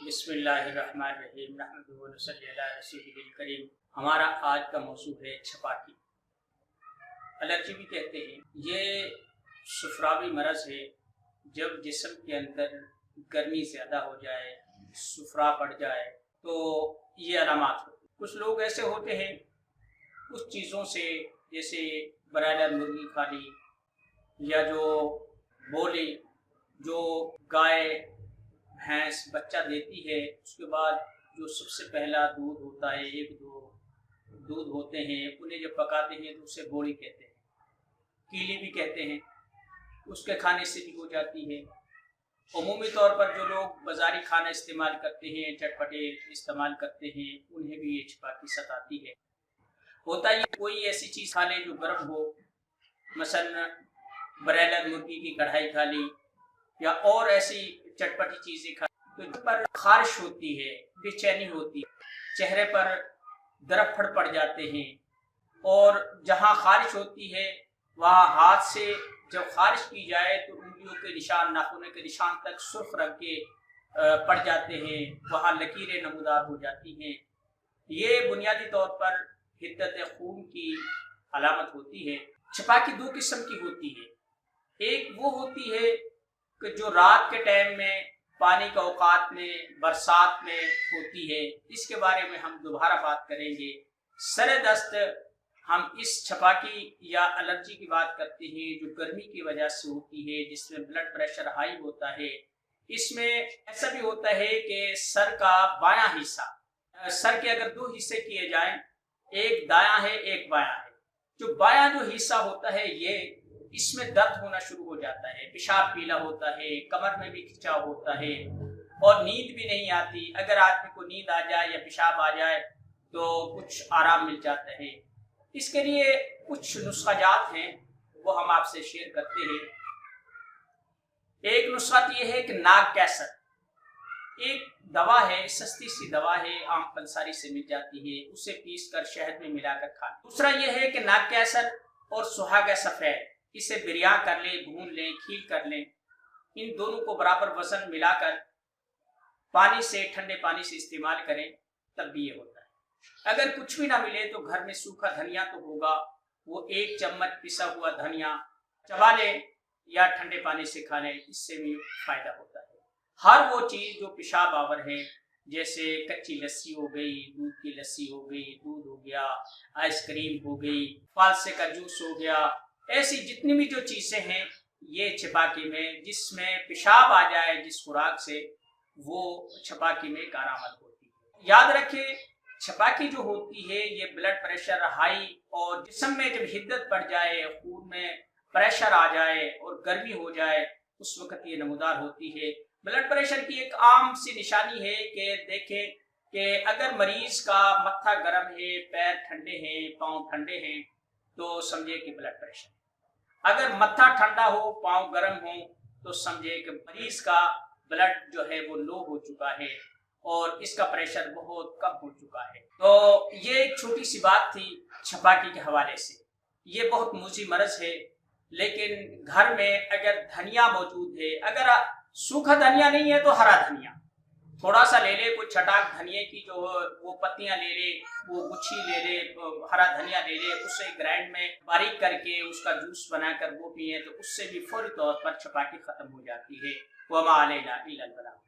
बिस्मिल्लाहिर्रहमानिर्रहीम नहमदुहु व नसल्ली अला रसूलिल करीम। हमारा आज का मौजू है छपाकी। एलर्जी भी कहते हैं। ये सुफरावी मरज़ है। जब जिस्म के अंदर गर्मी ज़्यादा हो जाए, सुफरा बढ़ जाए तो ये अलामात होती। कुछ लोग ऐसे होते हैं कुछ चीज़ों से, जैसे ब्रायलर मुर्गी खा ली या जो बोली जो गाय भैंस बच्चा देती है, उसके बाद जो सबसे पहला दूध होता है, एक दो दूध होते हैं, उन्हें जब पकाते हैं तो उसे बोली कहते हैं, कीली भी कहते हैं। उसके खाने से भी हो जाती है। अमूमी तौर पर जो लोग बाज़ारी खाना इस्तेमाल करते हैं, चटपटे इस्तेमाल करते हैं, उन्हें भी ये छपाकी सताती है। होता ये कोई ऐसी चीज़ खा ले जो गर्म हो, मसलन ब्रायलर मुर्गी की कढ़ाई खा ली या और ऐसी चटपटी चीज़ें खा, तो जिस पर खारिश होती है, बेचैनी होती है, चेहरे पर दरफड़ पड़ जाते हैं, और जहाँ खारिश होती है वहाँ हाथ से जब खारिश की जाए तो उंगलियों के निशान, नाखूनों के निशान तक सुर्ख रंग के पड़ जाते हैं, वहाँ लकीरें नमूदार हो जाती हैं। ये बुनियादी तौर पर हिद्दत खून की अलामत होती है। छपाकी दो किस्म की होती है। एक वो होती है कि जो रात के टाइम में पानी का औकात में बरसात में होती है, इसके बारे में हम दोबारा बात करेंगे। सर दस्त हम इस छपाकी या एलर्जी की बात करते हैं जो गर्मी की वजह से होती है, जिसमें ब्लड प्रेशर हाई होता है। इसमें ऐसा भी होता है कि सर का बायां हिस्सा, सर के अगर दो हिस्से किए जाएं, एक दायां है एक बायां है, जो बायां जो हिस्सा होता है ये इसमें दर्द होना शुरू हो जाता है, पेशाब पीला होता है, कमर में भी खिंचाव होता है और नींद भी नहीं आती। अगर आदमी को नींद आ जाए या पेशाब आ जाए तो कुछ आराम मिल जाता है। इसके लिए कुछ नुस्खाजात हैं, वो हम आपसे शेयर करते हैं। एक नुस्खा ये है कि नाग कैसर, एक दवा है, सस्ती सी दवा है, आम पंसारी से मिल जाती है, उसे पीस कर शहद में मिलाकर खाएं। दूसरा ये है कि नाग कैसर और सुहागा सफेद, इसे बिरिया कर लें, भून लें, खील कर लें। इन दोनों को बराबर वजन मिलाकर पानी से, ठंडे पानी से इस्तेमाल करें, तब भी ये होता है। अगर कुछ भी ना मिले तो घर में सूखा धनिया तो होगा, वो एक चम्मच पिसा हुआ धनिया चबा लें या ठंडे पानी से खा लें, इससे भी फायदा होता है। हर वो चीज़ जो पेशाब आवर है, जैसे कच्ची लस्सी हो गई, दूध की लस्सी हो गई, दूध हो गया, आइसक्रीम हो गई, फालसे का जूस हो गया, ऐसी जितनी भी जो चीज़ें हैं ये छपाकी में, जिसमें पेशाब आ जाए जिस खुराक से, वो छपाकी में कारामद होती है। याद रखें, छपाकी जो होती है ये ब्लड प्रेशर हाई और जिस्म में जब हिद्दत बढ़ जाए, खून में प्रेशर आ जाए और गर्मी हो जाए, उस वक्त ये नमूदार होती है। ब्लड प्रेशर की एक आम सी निशानी है कि देखें कि अगर मरीज का मत्था गर्म है, पैर ठंडे हैं, पाँव ठंडे हैं, तो समझे कि ब्लड प्रेशर। अगर मत्था ठंडा हो, पाँव गर्म हो, तो समझे कि मरीज का ब्लड जो है वो लो हो चुका है और इसका प्रेशर बहुत कम हो चुका है। तो ये एक छोटी सी बात थी छपाकी के हवाले से। ये बहुत मूजी मरज है, लेकिन घर में अगर धनिया मौजूद है, अगर सूखा धनिया नहीं है तो हरा धनिया थोड़ा सा ले ले, कोई छटाक धनिया की जो वो पत्तियां ले ले, वो गुच्छी ले ले, हरा धनिया ले ले, उसे ग्राइंड में बारीक करके उसका जूस बनाकर वो पिए, तो उससे भी फौरी तौर पर छपाकी खत्म हो जाती है। वमा अलैना इल्लल बलाग।